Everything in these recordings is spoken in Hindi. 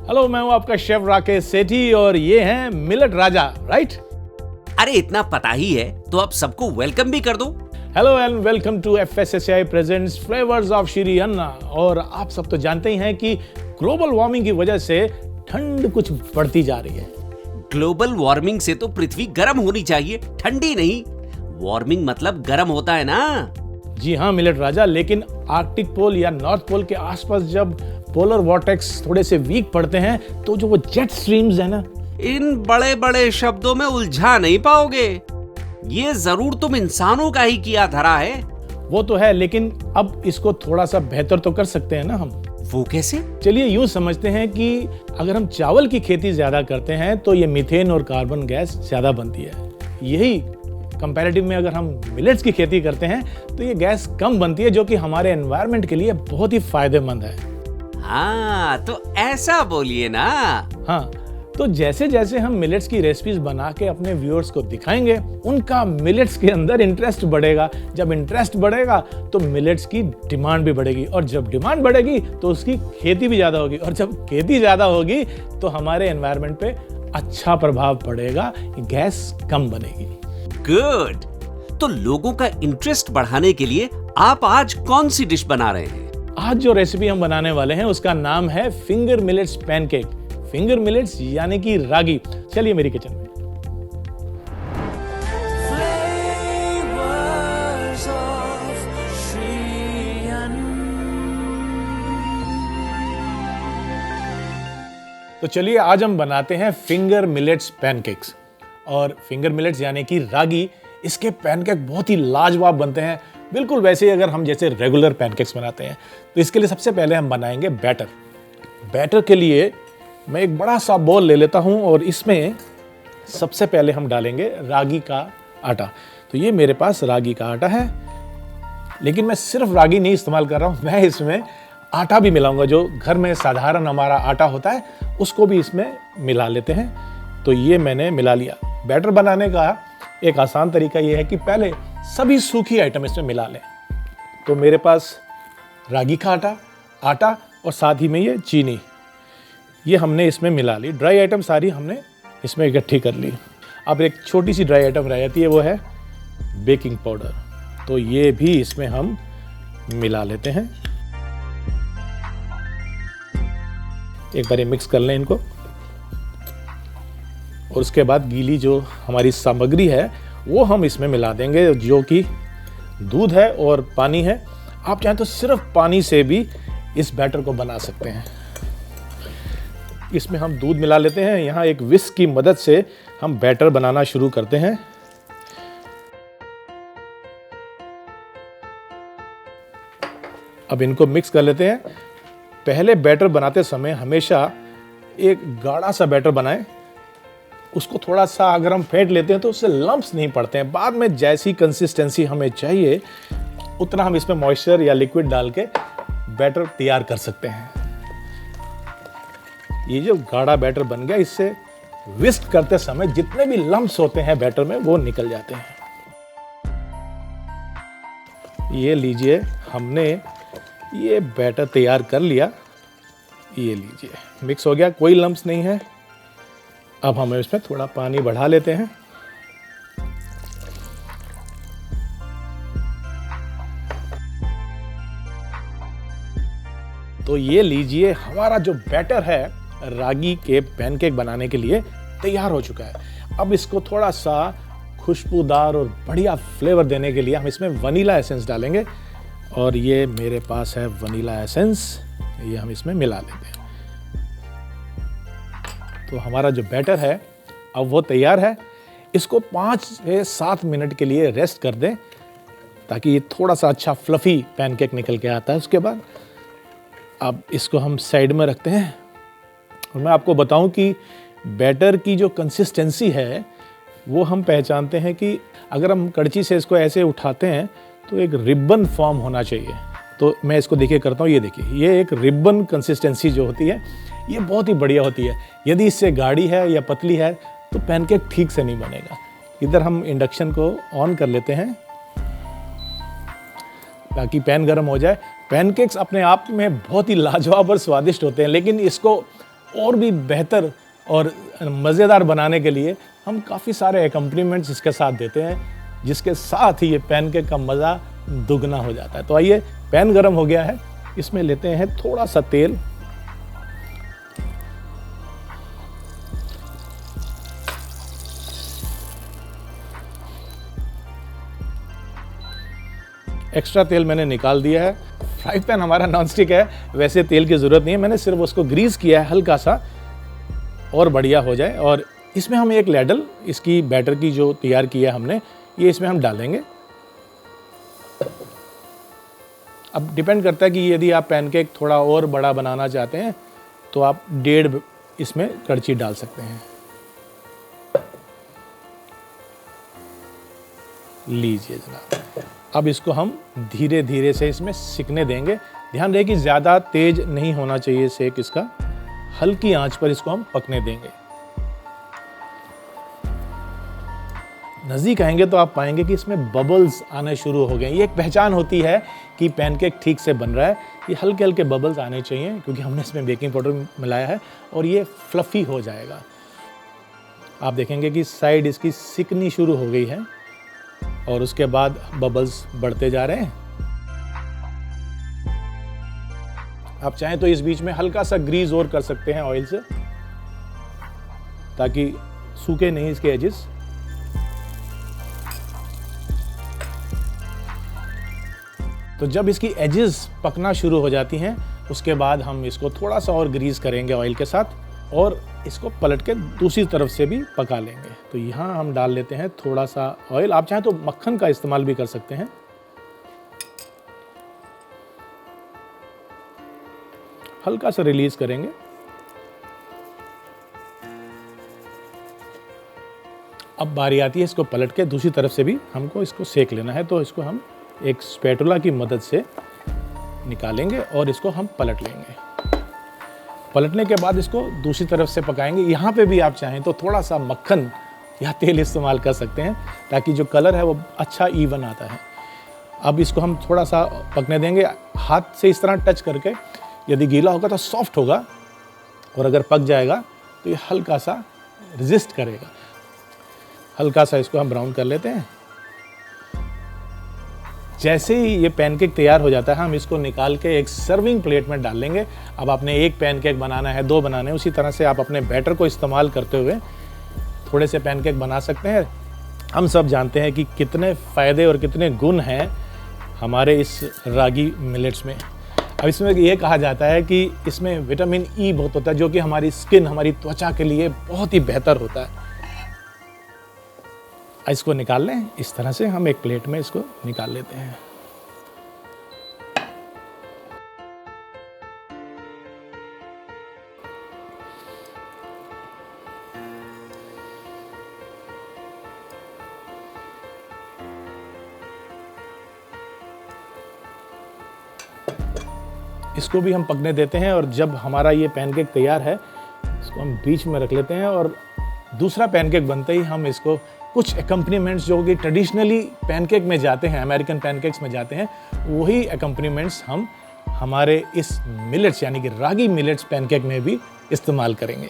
हेलो, मैं हूं आपका शेफ राकेश सेठी और ये हैं मिलेट राजा, राइट? अरे इतना पता ही है तो अब सबको वेलकम भी कर दो। Hello and welcome to FSSAI presents flavours of Shri Anna. और आप सब तो जानते ही हैं कि ग्लोबल वार्मिंग की वजह से ठंड कुछ बढ़ती जा रही है। ग्लोबल वार्मिंग से तो पृथ्वी गर्म होनी चाहिए, ठंडी नहीं। वार्मिंग मतलब गर्म होता है ना। जी हाँ मिलेट राजा, लेकिन आर्कटिक पोल या नॉर्थ पोल के आसपास जब पोलर वॉर्टेक्स थोड़े से वीक पड़ते हैं तो जो वो जेट स्ट्रीम्स है ना, इन बड़े बड़े शब्दों में उलझा नहीं पाओगे। ये जरूर तुम इंसानों का ही किया धरा है। वो तो है, लेकिन अब इसको थोड़ा सा बेहतर तो कर सकते हैं ना हम। वो कैसे? चलिए यूं समझते हैं कि अगर हम चावल की खेती ज्यादा करते हैं तो ये मीथेन और कार्बन गैस ज्यादा बनती है। यही कंपैरेटिव में अगर हम मिलेट्स की खेती करते हैं तो ये गैस कम बनती है, जो कि हमारे एनवायरनमेंट के लिए बहुत ही फायदेमंद है। हाँ तो ऐसा बोलिए ना। हाँ, तो जैसे जैसे हम मिलेट्स की रेसिपीज बना के अपने व्यूअर्स को दिखाएंगे, उनका मिलेट्स के अंदर इंटरेस्ट बढ़ेगा। जब इंटरेस्ट बढ़ेगा तो मिलेट्स की डिमांड भी बढ़ेगी, और जब डिमांड बढ़ेगी तो उसकी खेती भी ज्यादा होगी, और जब खेती ज्यादा होगी तो हमारे एनवायरनमेंट पे अच्छा प्रभाव पड़ेगा, गैस कम बनेगी। गुड। तो लोगों का इंटरेस्ट बढ़ाने के लिए आप आज कौन सी डिश बना रहे हैं? आज जो रेसिपी हम बनाने वाले हैं उसका नाम है finger millets pancake. Finger millets यानी कि रागी। चलिए मेरी किचन में। तो चलिए आज हम बनाते हैं फिंगर मिलेट्स पैनकेक्स। और फिंगर मिलेट्स यानी कि रागी, इसके पैनकेक बहुत ही लाजवाब बनते हैं, बिल्कुल वैसे ही अगर हम जैसे रेगुलर पैनकेक्स बनाते हैं। तो इसके लिए सबसे पहले हम बनाएंगे बैटर। बैटर के लिए मैं एक बड़ा सा बॉल ले लेता हूं और इसमें सबसे पहले हम डालेंगे रागी का आटा। तो ये मेरे पास रागी का आटा है, लेकिन मैं सिर्फ रागी नहीं इस्तेमाल कर रहा हूं, मैं इसमें आटा भी मिलाऊंगा। जो घर में साधारण हमारा आटा होता है उसको भी इसमें मिला लेते हैं। तो ये मैंने मिला लिया। बैटर बनाने का एक आसान तरीका ये है कि पहले सभी सूखी आइटम इसमें मिला लें। तो मेरे पास रागी का आटा और साथ ही में ये चीनी, ये हमने इसमें मिला ली। ड्राई आइटम सारी हमने इसमें इकट्ठी कर ली। अब एक छोटी सी ड्राई आइटम रह जाती है, वो है बेकिंग पाउडर। तो ये भी इसमें हम मिला लेते हैं। एक बार ये मिक्स कर लें इनको, और उसके बाद गीली जो हमारी सामग्री है वो हम इसमें मिला देंगे, जो कि दूध है और पानी है। आप चाहें तो सिर्फ पानी से भी इस बैटर को बना सकते हैं। इसमें हम दूध मिला लेते हैं। यहाँ एक विस्क की मदद से हम बैटर बनाना शुरू करते हैं। अब इनको मिक्स कर लेते हैं। पहले बैटर बनाते समय हमेशा एक गाढ़ा सा बैटर बनाएं। उसको थोड़ा सा अगर हम फेंट लेते हैं तो उससे लम्प्स नहीं पड़ते हैं। बाद में जैसी कंसिस्टेंसी हमें चाहिए उतना हम इसमें मॉइस्चर या लिक्विड डाल के बैटर तैयार कर सकते हैं। ये जो गाढ़ा बैटर बन गया, इससे विस्क करते समय जितने भी लम्प्स होते हैं बैटर में वो निकल जाते हैं। ये लीजिए, हमने ये बैटर तैयार कर लिया। ये लीजिए, मिक्स हो गया, कोई लम्प्स नहीं है। अब हम इसमें थोड़ा पानी बढ़ा लेते हैं। तो ये लीजिए, हमारा जो बैटर है रागी के पैनकेक बनाने के लिए तैयार हो चुका है। अब इसको थोड़ा सा खुशबूदार और बढ़िया फ्लेवर देने के लिए हम इसमें वनीला एसेंस डालेंगे। और ये मेरे पास है वनीला एसेंस, ये हम इसमें मिला लेते हैं। तो हमारा जो बैटर है अब वो तैयार है। इसको 5 से 7 मिनट के लिए रेस्ट कर दें ताकि ये थोड़ा सा अच्छा फ्लफी पैनकेक निकल के आता है। उसके बाद अब इसको हम साइड में रखते हैं। और मैं आपको बताऊं कि बैटर की जो कंसिस्टेंसी है वो हम पहचानते हैं कि अगर हम कड़ची से इसको ऐसे उठाते हैं तो एक रिबन फॉर्म होना चाहिए। तो मैं इसको देखिए करता हूँ, ये देखिए, ये एक रिबन कंसिस्टेंसी जो होती है ये बहुत ही बढ़िया होती है। यदि इससे गाढ़ी है या पतली है तो पैनकेक ठीक से नहीं बनेगा। इधर हम इंडक्शन को ऑन कर लेते हैं ताकि पैन गर्म हो जाए। पैनकेक्स अपने आप में बहुत ही लाजवाब और स्वादिष्ट होते हैं, लेकिन इसको और भी बेहतर और मज़ेदार बनाने के लिए हम काफ़ी सारे एकम्पनीमेंट्स इसके साथ देते हैं, जिसके साथ ही ये पैनकेक का मज़ा दुगना हो जाता है। तो आइए, पैन गरम हो गया है, इसमें लेते हैं थोड़ा सा तेल। एक्स्ट्रा तेल मैंने निकाल दिया है। फ्राई पैन हमारा नॉनस्टिक है, वैसे तेल की ज़रूरत नहीं है, मैंने सिर्फ उसको ग्रीस किया है हल्का सा और बढ़िया हो जाए। और इसमें हम एक लैडल इसकी बैटर की जो तैयार किया हमने, ये इसमें हम डालेंगे। अब डिपेंड करता है कि यदि आप पैनकेक थोड़ा और बड़ा बनाना चाहते हैं तो आप 1.5 इसमें कड़छी डाल सकते हैं। लीजिए जनाब, अब इसको हम धीरे धीरे से इसमें सिकने देंगे। ध्यान रहे कि ज़्यादा तेज नहीं होना चाहिए सेक इसका, हल्की आंच पर इसको हम पकने देंगे। नज़दीक आएंगे तो आप पाएंगे कि इसमें बबल्स आने शुरू हो गए। ये एक पहचान होती है कि पैनकेक ठीक से बन रहा है। ये हल्के हल्के बबल्स आने चाहिए क्योंकि हमने इसमें बेकिंग पाउडर मिलाया है और ये फ्लफ़ी हो जाएगा। आप देखेंगे कि साइड इसकी सिकनी शुरू हो गई है और उसके बाद बबल्स बढ़ते जा रहे हैं। आप चाहें तो इस बीच में हल्का सा ग्रीस और कर सकते हैं ऑयल से, ताकि सूखे नहीं इसके एजेस। तो जब इसकी एजेस पकना शुरू हो जाती हैं, उसके बाद हम इसको थोड़ा सा और ग्रीस करेंगे ऑयल के साथ और इसको पलट के दूसरी तरफ से भी पका लेंगे। तो यहाँ हम डाल लेते हैं थोड़ा सा ऑयल। आप चाहें तो मक्खन का इस्तेमाल भी कर सकते हैं। हल्का सा रिलीज करेंगे। अब बारी आती है इसको पलट के दूसरी तरफ से भी हमको इसको सेक लेना है। तो इसको हम एक स्पैटुला की मदद से निकालेंगे और इसको हम पलट लेंगे। पलटने के बाद इसको दूसरी तरफ से पकाएंगे। यहाँ पे भी आप चाहें तो थोड़ा सा मक्खन या तेल इस्तेमाल कर सकते हैं, ताकि जो कलर है वो अच्छा इवन आता है। अब इसको हम थोड़ा सा पकने देंगे, हाथ से इस तरह टच करके। यदि गीला होगा तो सॉफ्ट होगा और अगर पक जाएगा तो ये हल्का सा रेजिस्ट करेगा। हल्का सा इसको हम ब्राउन कर लेते हैं। जैसे ही ये पैनकेक तैयार हो जाता है, हम इसको निकाल के एक सर्विंग प्लेट में डाल लेंगे। अब आपने एक पैनकेक बनाना है, 2 बनाने हैं, उसी तरह से आप अपने बैटर को इस्तेमाल करते हुए थोड़े से पैनकेक बना सकते हैं। हम सब जानते हैं कि कितने फ़ायदे और कितने गुण हैं हमारे इस रागी मिलेट्स में। अब इसमें ये कहा जाता है कि इसमें विटामिन ई बहुत होता है, जो कि हमारी स्किन, हमारी त्वचा के लिए बहुत ही बेहतर होता है। इसको निकाल लें। इस तरह से हम एक प्लेट में इसको निकाल लेते हैं। इसको भी हम पकने देते हैं और जब हमारा ये पैनकेक तैयार है, इसको हम बीच में रख लेते हैं और दूसरा पैनकेक बनते ही हम इसको कुछ एकम्पनीमेंट्स जो कि ट्रेडिशनली पैनकेक में जाते हैं, अमेरिकन पैनकेक्स में जाते हैं, वही एकम्पनीमेंट्स हम हमारे इस मिलेट्स यानी कि रागी मिलेट्स पैनकेक में भी इस्तेमाल करेंगे।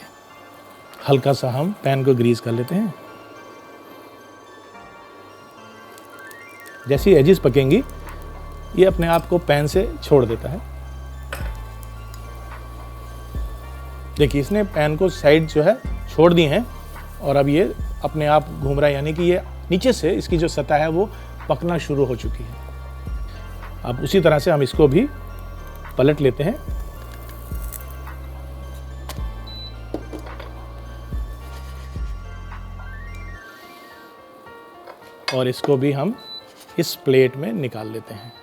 हल्का सा हम पैन को ग्रीस कर लेते हैं। जैसी एजेस पकेंगी, ये अपने आप को पैन से छोड़ देता है। देखिए, इसने पैन को साइड जो है छोड़ दी हैं और अब ये अपने आप घूम रहा है, यानी कि ये नीचे से इसकी जो सतह है वो पकना शुरू हो चुकी है। अब उसी तरह से हम इसको भी पलट लेते हैं। और इसको भी हम इस प्लेट में निकाल लेते हैं।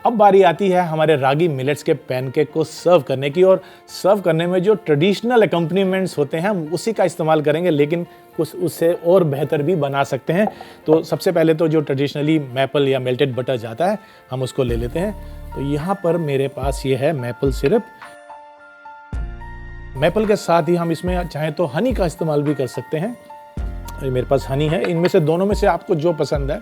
अब बारी आती है हमारे रागी मिलेट्स के पैनकेक को सर्व करने की, और सर्व करने में जो ट्रेडिशनल एकम्पनीमेंट्स होते हैं हम उसी का इस्तेमाल करेंगे, लेकिन कुछ उससे और बेहतर भी बना सकते हैं। तो सबसे पहले तो जो ट्रेडिशनली मैपल या मेल्टेड बटर जाता है, हम उसको ले लेते हैं। तो यहाँ पर मेरे पास ये है मैपल सिरप। मैपल के साथ ही हम इसमें चाहें तो हनी का इस्तेमाल भी कर सकते हैं। मेरे पास हनी है, इनमें से दोनों में से आपको जो पसंद है।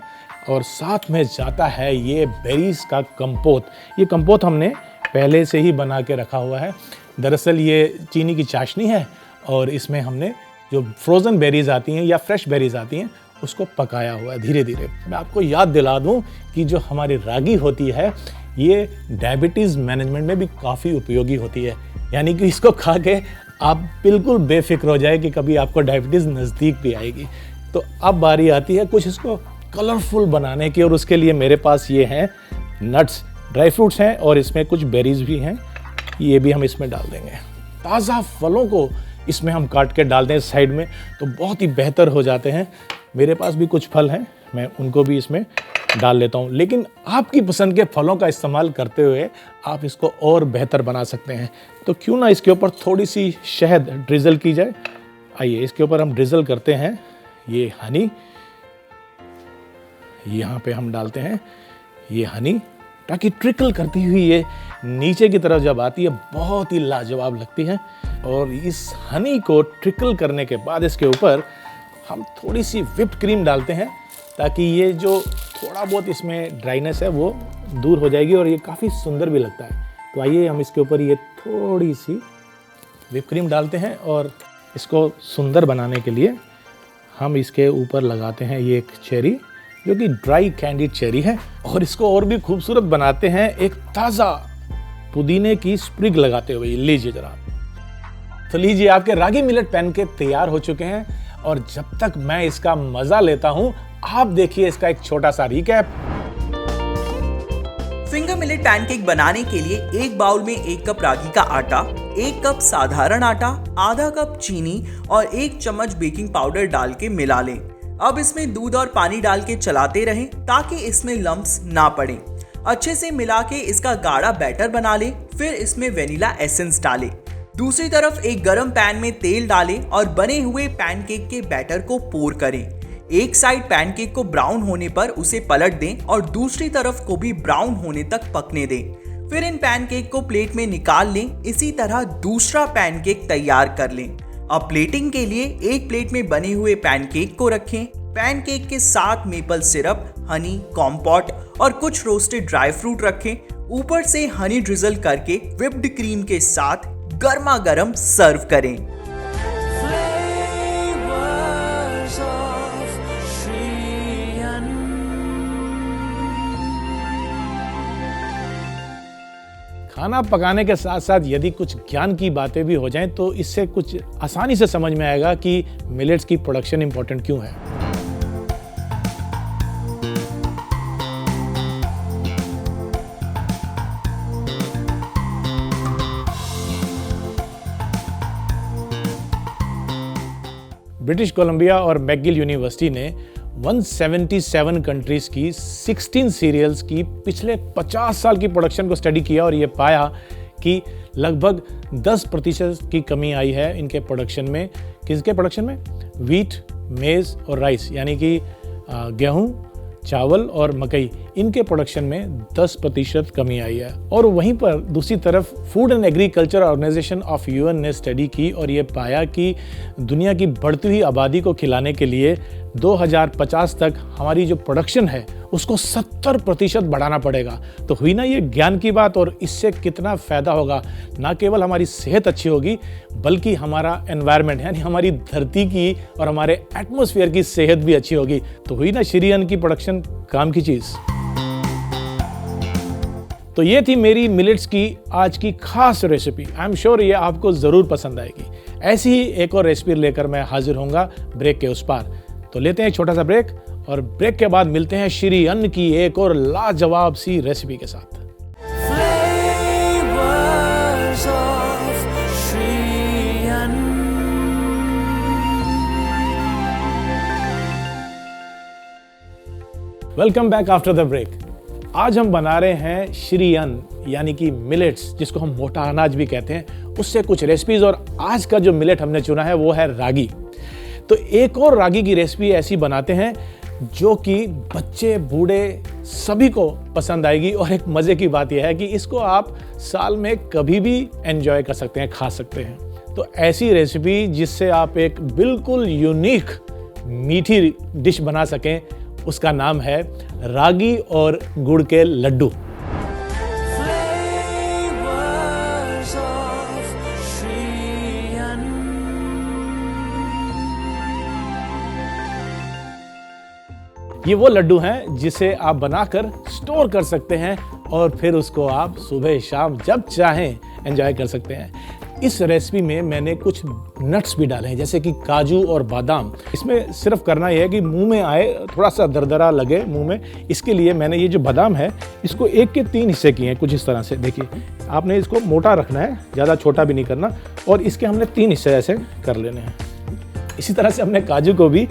और साथ में जाता है ये बेरीज का कंपोत। ये कंपोत हमने पहले से ही बना के रखा हुआ है। दरअसल ये चीनी की चाशनी है और इसमें हमने जो फ्रोज़न बेरीज आती हैं या फ्रेश बेरीज आती हैं उसको पकाया हुआ है धीरे धीरे। मैं आपको याद दिला दूं कि जो हमारी रागी होती है ये डायबिटीज़ मैनेजमेंट में भी काफ़ी उपयोगी होती है, यानी कि इसको खा के आप बिल्कुल बेफिक्र हो जाए कि कभी आपको डायबिटीज़ नज़दीक भी आएगी। तो अब बारी आती है कुछ इसको कलरफुल बनाने की, और उसके लिए मेरे पास ये हैं नट्स, ड्राई फ्रूट्स हैं और इसमें कुछ बेरीज भी हैं, ये भी हम इसमें डाल देंगे। ताज़ा फलों को इसमें हम काट के डाल दें साइड में तो बहुत ही बेहतर हो जाते हैं। मेरे पास भी कुछ फल हैं, मैं उनको भी इसमें डाल लेता हूँ, लेकिन आपकी पसंद के फलों का इस्तेमाल करते हुए आप इसको और बेहतर बना सकते हैं। तो क्यों ना इसके ऊपर थोड़ी सी शहद ड्रिजल की जाए। आइए इसके ऊपर हम ड्रिजल करते हैं ये हनी, यहाँ पे हम डालते हैं ये हनी, ताकि ट्रिकल करती हुई ये नीचे की तरफ जब आती है बहुत ही लाजवाब लगती है। और इस हनी को ट्रिकल करने के बाद इसके ऊपर हम थोड़ी सी व्हिप्ड क्रीम डालते हैं ताकि ये जो थोड़ा बहुत इसमें ड्राइनेस है वो दूर हो जाएगी और ये काफ़ी सुंदर भी लगता है। तो आइए हम इसके ऊपर ये थोड़ी सी व्हिप्ड क्रीम डालते हैं और इसको सुंदर बनाने के लिए हम इसके ऊपर लगाते हैं ये एक चेरी, जो कि ड्राई कैंडिड चेरी है, और इसको और भी खूबसूरत बनाते हैं एक ताज़ा पुदीने की स्प्रिग लगाते हुए। लीजिए जरा। तो लीजिए आपके रागी मिलेट पैनकेक तैयार हो चुके हैं, और जब तक मैं इसका मजा लेता हूं आप देखिए इसका एक छोटा सा रिकैप। फिंगर मिलेट पैनकेक बनाने के लिए एक बाउल में 1 कप रागी का आटा, 1 कप साधारण आटा, आधा कप चीनी और 1 चम्मच बेकिंग पाउडर डाल के मिला लें। अब इसमें दूध और पानी डाल के चलाते रहें ताकि इसमें लम्प्स ना पड़े। अच्छे से मिला के इसका गाढ़ा बैटर बना लें। फिर इसमें वेनिला एसेंस डालें। दूसरी तरफ एक गरम पैन में तेल डालें और बने हुए पैनकेक के बैटर को पोर करें। एक साइड पैनकेक को ब्राउन होने पर उसे पलट दें और दूसरी तरफ को भी ब्राउन होने तक पकने दें। फिर इन पैनकेक को प्लेट में निकाल लें। इसी तरह दूसरा पैनकेक तैयार कर लें। अब प्लेटिंग के लिए एक प्लेट में बने हुए पैनकेक को रखें। पैनकेक के साथ मेपल सिरप, हनी, कॉम्पोट और कुछ रोस्टेड ड्राई फ्रूट रखें। ऊपर से हनी ड्रिजल करके व्हिप्ड क्रीम के साथ गर्मा गर्म सर्व करें। खाना पकाने के साथ साथ यदि कुछ ज्ञान की बातें भी हो जाएं तो इससे कुछ आसानी से समझ में आएगा कि मिलेट्स की प्रोडक्शन इंपॉर्टेंट क्यों है। ब्रिटिश कोलंबिया और मैकगिल यूनिवर्सिटी ने 177 कंट्रीज की 16 सीरियल्स की पिछले 50 साल की प्रोडक्शन को स्टडी किया और ये पाया कि लगभग 10% की कमी आई है इनके प्रोडक्शन में। किसके प्रोडक्शन में? व्हीट, मेज़ और राइस, यानी कि गेहूं, चावल और मकई, इनके प्रोडक्शन में 10% कमी आई है। और वहीं पर दूसरी तरफ food and agriculture organization of UN ने स्टडी की और ये पाया कि दुनिया की बढ़ती हुई आबादी को खिलाने के लिए 2050 तक हमारी जो प्रोडक्शन है उसको 70% बढ़ाना पड़ेगा। तो हुई ना ये ज्ञान की बात। और इससे कितना फ़ायदा होगा, ना केवल हमारी सेहत अच्छी होगी बल्कि हमारा एनवायरनमेंट यानी हमारी धरती की और हमारे एटमॉस्फेयर की सेहत भी अच्छी होगी। तो हुई ना श्री अन्न की प्रोडक्शन काम की चीज़। तो ये थी मेरी मिलेट्स की आज की खास रेसिपी। आई एम श्योर ये आपको ज़रूर पसंद आएगी। ऐसी ही एक और रेसिपी लेकर मैं हाजिर होऊंगा ब्रेक के उस पार। तो लेते हैं एक छोटा सा ब्रेक और ब्रेक के बाद मिलते हैं श्री अन्न की एक और लाजवाब सी रेसिपी के साथ। Welcome back after the break. आज हम बना रहे हैं श्री अन्न यानी कि मिलेट्स, जिसको हम मोटा अनाज भी कहते हैं, उससे कुछ रेसिपीज। और आज का जो मिलेट हमने चुना है वो है रागी। तो एक और रागी की रेसिपी ऐसी बनाते हैं जो कि बच्चे बूढ़े सभी को पसंद आएगी। और एक मज़े की बात यह है कि इसको आप साल में कभी भी एंजॉय कर सकते हैं, खा सकते हैं। तो ऐसी रेसिपी जिससे आप एक बिल्कुल यूनिक मीठी डिश बना सकें, उसका नाम है रागी और गुड़ के लड्डू। ये वो लड्डू हैं जिसे आप बनाकर स्टोर कर सकते हैं और फिर उसको आप सुबह शाम जब चाहें एंजॉय कर सकते हैं। इस रेसिपी में मैंने कुछ नट्स भी डाले हैं, जैसे कि काजू और बादाम। इसमें सिर्फ करना यह है कि मुंह में आए, थोड़ा सा दरदरा लगे मुंह में, इसके लिए मैंने ये जो बादाम है इसको 1 के 3 हिस्से किए हैं, कुछ इस तरह से। देखिए, आपने इसको मोटा रखना है, ज़्यादा छोटा भी नहीं करना, और इसके हमने 3 हिस्से ऐसे कर लेने हैं। इसी तरह से हमने काजू को भी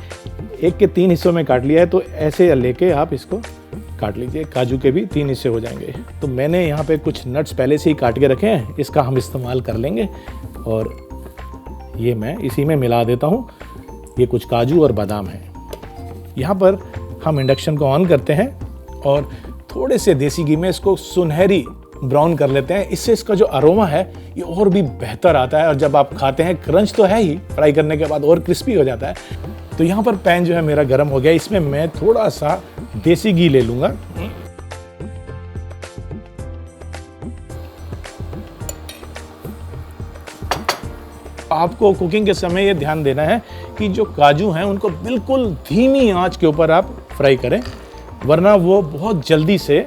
1 के 3 हिस्सों में काट लिया है, तो ऐसे लेके आप इसको काट लीजिए। काजू के भी 3 हिस्से हो जाएंगे। तो मैंने यहाँ पे कुछ नट्स पहले से ही काट के रखे हैं, इसका हम इस्तेमाल कर लेंगे और ये मैं इसी में मिला देता हूँ। ये कुछ काजू और बादाम है। यहाँ पर हम इंडक्शन को ऑन करते हैं और थोड़े से देसी घी में इसको सुनहरी ब्राउन कर लेते हैं। इससे इसका जो अरोमा है ये और भी बेहतर आता है, और जब आप खाते हैं क्रंच तो है ही, फ्राई करने के बाद और क्रिस्पी हो जाता है। तो यहाँ पर पैन जो है मेरा गर्म हो गया, इसमें मैं थोड़ा सा देसी घी ले लूँगा। आपको कुकिंग के समय ये ध्यान देना है कि जो काजू हैं उनको बिल्कुल धीमी आंच के ऊपर आप फ्राई करें, वरना वो बहुत जल्दी से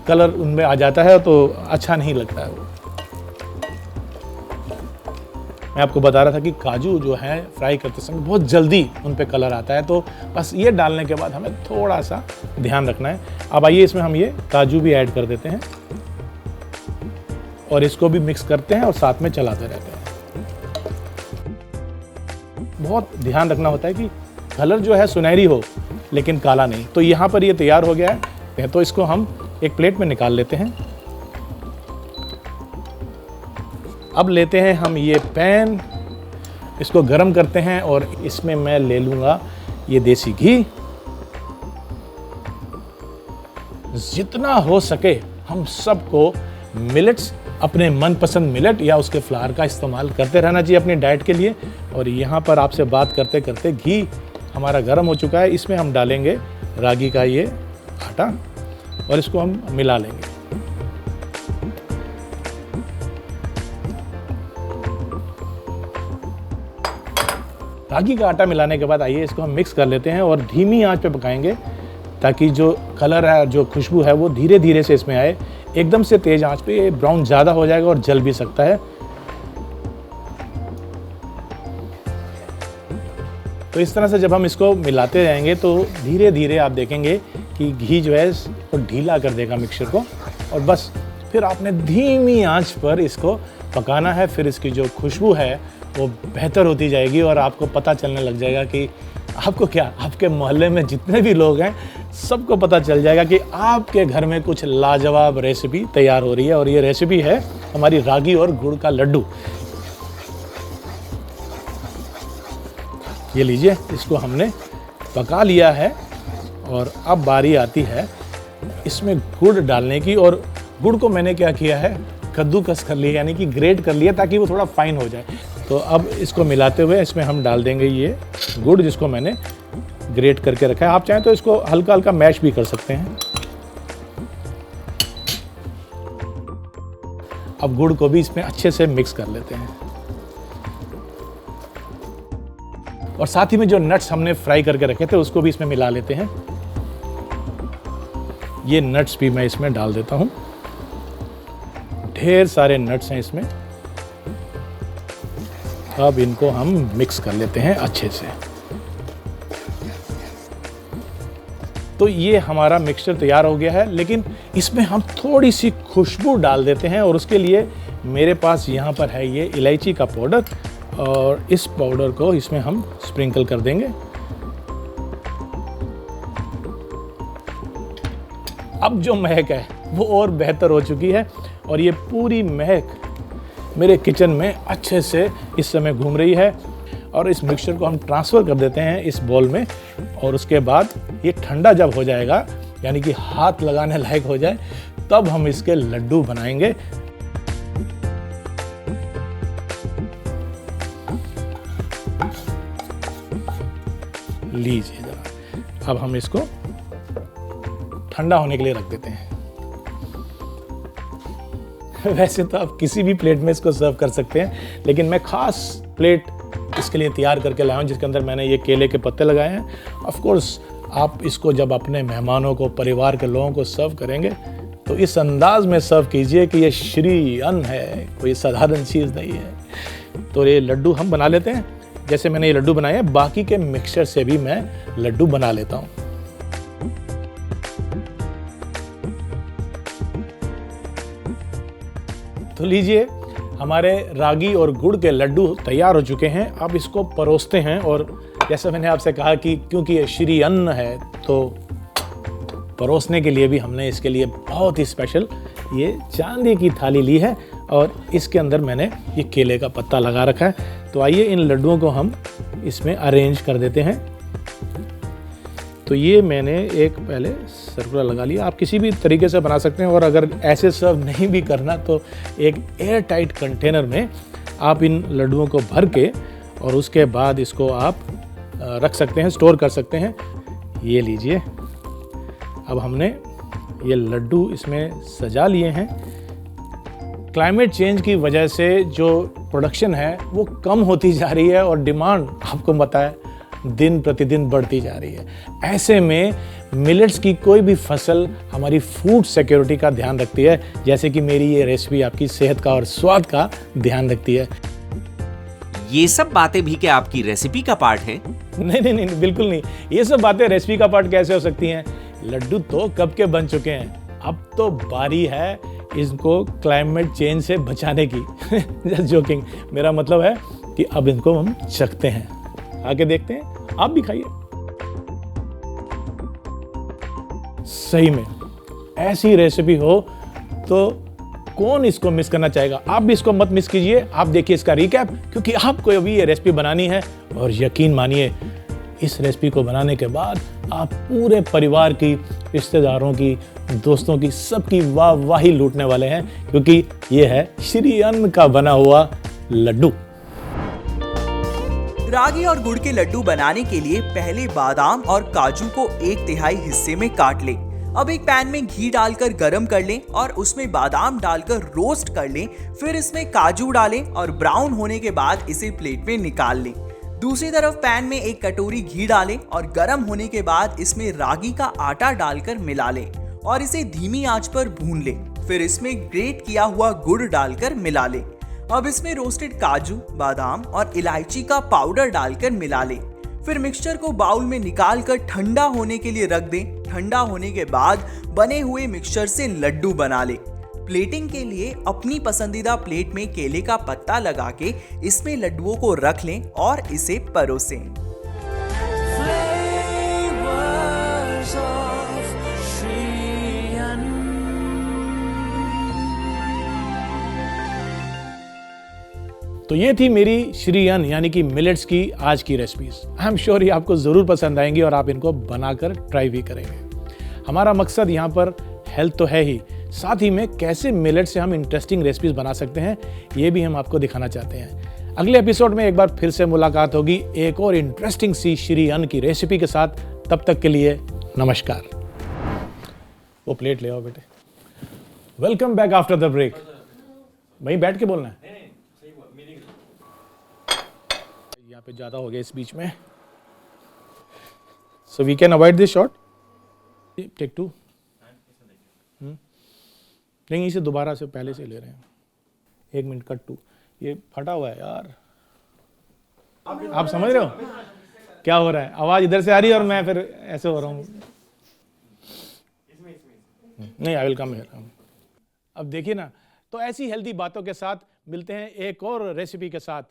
कलर उनमें आ जाता है तो अच्छा नहीं लगता है। मैं आपको बता रहा था कि काजू जो है फ्राई करते समय बहुत जल्दी उन पे कलर आता है, तो बस ये डालने के बाद हमें थोड़ा सा ध्यान रखना है। अब आइए इसमें हम ये काजू भी ऐड कर देते हैं और इसको भी मिक्स करते हैं और साथ में चलाते रहते हैं। बहुत ध्यान रखना होता है कि कलर जो है सुनहरी हो लेकिन काला नहीं। तो यहाँ पर ये तैयार हो गया है, तो इसको हम एक प्लेट में निकाल लेते हैं। अब लेते हैं हम ये पैन, इसको गरम करते हैं और इसमें मैं ले लूँगा ये देसी घी। जितना हो सके हम सबको मिलेट्स, अपने मनपसंद मिलेट या उसके फ्लावर का इस्तेमाल करते रहना चाहिए अपनी डाइट के लिए। और यहाँ पर आपसे बात करते करते घी हमारा गर्म हो चुका है, इसमें हम डालेंगे रागी का ये आटा और इसको हम मिला लेंगे। रागी का आटा मिलाने के बाद आइए इसको हम मिक्स कर लेते हैं और धीमी आंच पे पकाएंगे, ताकि जो कलर है, जो खुशबू है वो धीरे धीरे से इसमें आए। एकदम से तेज आंच पे ये ब्राउन ज़्यादा हो जाएगा और जल भी सकता है। तो इस तरह से जब हम इसको मिलाते रहेंगे तो धीरे धीरे आप देखेंगे कि घी जो है वो ढीला कर देगा मिक्सचर को, और बस फिर आपने धीमी आंच पर इसको पकाना है। फिर इसकी जो खुशबू है वो बेहतर होती जाएगी और आपको पता चलने लग जाएगा कि आपको क्या, आपके मोहल्ले में जितने भी लोग हैं सबको पता चल जाएगा कि आपके घर में कुछ लाजवाब रेसिपी तैयार हो रही है। और ये रेसिपी है हमारी रागी और गुड़ का लड्डू। ये लीजिए, इसको हमने पका लिया है और अब बारी आती है इसमें गुड़ डालने की। और गुड़ को मैंने क्या किया है, कद्दूकस कर लिया, यानी कि ग्रेट कर लिया ताकि वो थोड़ा फाइन हो जाए। तो अब इसको मिलाते हुए इसमें हम डाल देंगे ये गुड़ जिसको मैंने ग्रेट करके रखा है। आप चाहें तो इसको हल्का हल्का मैश भी कर सकते हैं। अब गुड़ को भी इसमें अच्छे से मिक्स कर लेते हैं और साथ ही में जो नट्स हमने फ्राई करके रखे थे उसको भी इसमें मिला लेते हैं। ये नट्स भी मैं इसमें डाल देता हूं। ढेर सारे नट्स हैं इसमें। अब इनको हम मिक्स कर लेते हैं अच्छे से। तो ये हमारा मिक्सचर तैयार हो गया है, लेकिन इसमें हम थोड़ी सी खुशबू डाल देते हैं और उसके लिए मेरे पास यहाँ पर है ये इलायची का पाउडर, और इस पाउडर को इसमें हम स्प्रिंकल कर देंगे। अब जो महक है वो और बेहतर हो चुकी है और ये पूरी महक मेरे किचन में अच्छे से इस समय घूम रही है। और इस मिक्सचर को हम ट्रांसफ़र कर देते हैं इस बॉल में, और उसके बाद ये ठंडा जब हो जाएगा, यानी कि हाथ लगाने लायक हो जाए, तब हम इसके लड्डू बनाएंगे। लीजिए जरा, अब हम इसको ठंडा होने के लिए रख देते हैं। वैसे तो आप किसी भी प्लेट में इसको सर्व कर सकते हैं, लेकिन मैं खास प्लेट इसके लिए तैयार करके लाया हूँ जिसके अंदर मैंने ये केले के पत्ते लगाए हैं। ऑफ कोर्स आप इसको जब अपने मेहमानों को, परिवार के लोगों को सर्व करेंगे तो इस अंदाज में सर्व कीजिए कि ये श्री अन्न है, कोई साधारण चीज़ नहीं है। तो ये लड्डू हम बना लेते हैं। जैसे मैंने ये लड्डू बनाए हैं, बाकी के मिक्सचर से भी मैं लड्डू बना लेता हूँ। तो लीजिए, हमारे रागी और गुड़ के लड्डू तैयार हो चुके हैं। अब इसको परोसते हैं। और जैसे मैंने आपसे कहा कि क्योंकि ये श्री अन्न है तो परोसने के लिए भी हमने इसके लिए बहुत ही स्पेशल ये चांदी की थाली ली है और इसके अंदर मैंने ये केले का पत्ता लगा रखा है। तो आइए इन लड्डुओं को हम इसमें अरेंज कर देते हैं। तो ये मैंने एक पहले सर्कुलर लगा लिया। आप किसी भी तरीके से बना सकते हैं और अगर ऐसे सर्व नहीं भी करना तो एक एयर टाइट कंटेनर में आप इन लड्डुओं को भर के और उसके बाद इसको आप रख सकते हैं, स्टोर कर सकते हैं। ये लीजिए, अब हमने ये लड्डू इसमें सजा लिए हैं। क्लाइमेट चेंज की वजह से जो प्रोडक्शन है वो कम होती जा रही है और डिमांड आपको पता है दिन प्रतिदिन बढ़ती जा रही है। ऐसे में मिलेट्स की कोई भी फसल हमारी फूड सिक्योरिटी का ध्यान रखती है, जैसे कि मेरी ये रेसिपी आपकी सेहत का और स्वाद का ध्यान रखती है। ये सब बातें भी क्या आपकी रेसिपी का पार्ट है? नहीं, बिल्कुल नहीं। ये सब बातें रेसिपी का पार्ट कैसे हो सकती हैं? लड्डू तो कब के बन चुके हैं, अब तो बारी है इनको क्लाइमेट चेंज से बचाने की। Just joking. मेरा मतलब है कि अब इनको हम चखते हैं, आके देखते हैं। आप भी खाइए। सही में ऐसी रेसिपी हो तो कौन इसको मिस करना चाहेगा? आप भी इसको मत मिस कीजिए। आप देखिए इसका रिकैप, क्योंकि आपको अभी ये रेसिपी बनानी है और यकीन मानिए इस रेसिपी को बनाने के बाद आप पूरे परिवार की, रिश्तेदारों की, दोस्तों की, सबकी वाहवाही लूटने वाले हैं, क्योंकि ये है श्री अन्न का बना हुआ लड्डू। रागी और गुड़ के लड्डू बनाने के लिए पहले बादाम और काजू को 1/3 हिस्से में काट लें। अब एक पैन में घी डालकर गरम कर लें और उसमें बादाम डालकर रोस्ट कर लें। फिर इसमें काजू डालें और ब्राउन होने के बाद इसे प्लेट में निकाल लें। दूसरी तरफ पैन में एक कटोरी घी डालें और गर्म होने के बाद इसमें रागी का आटा डालकर मिला लें और इसे धीमी आंच पर भून लें। फिर इसमें ग्रेट किया हुआ गुड़ डालकर मिला लें। अब इसमें रोस्टेड काजू, बादाम और इलायची का पाउडर डालकर मिला लें। फिर मिक्सचर को बाउल में निकाल कर ठंडा होने के लिए रख दें। ठंडा होने के बाद बने हुए मिक्सचर से लड्डू बना लें। प्लेटिंग के लिए अपनी पसंदीदा प्लेट में केले का पत्ता लगा के इसमें लड्डुओं को रख लें और इसे परोसें। तो ये थी मेरी श्री अन्न यानी कि मिलेट्स की आज की रेसिपीज। आई एम श्योर ये आपको ज़रूर पसंद आएंगी और आप इनको बनाकर ट्राई भी करेंगे। हमारा मकसद यहाँ पर हेल्थ तो है ही, साथ ही में कैसे मिलेट से हम इंटरेस्टिंग रेसिपीज बना सकते हैं ये भी हम आपको दिखाना चाहते हैं। अगले एपिसोड में एक बार फिर से मुलाकात होगी एक और इंटरेस्टिंग सी श्री अन्न की रेसिपी के साथ। तब तक के लिए नमस्कार। वो प्लेट ले आओ बेटे। Welcome back after the break. वहीं बैठ के बोलना है, यहाँ पे ज्यादा हो गया इस बीच में। So we can avoid this shot. Take 2। नहीं, इसे दोबारा से पहले से ले रहे हैं। 1 मिनट कट 2। ये फटा हुआ है यार, आप समझ रहे हो क्या हो रहा है? आवाज इधर से आ रही है और मैं फिर ऐसे हो रहा हूँ। नहीं, आई विल कम हियर। अब देखिए ना, तो ऐसी हेल्दी बातों के साथ मिलते हैं एक और रेसिपी के साथ।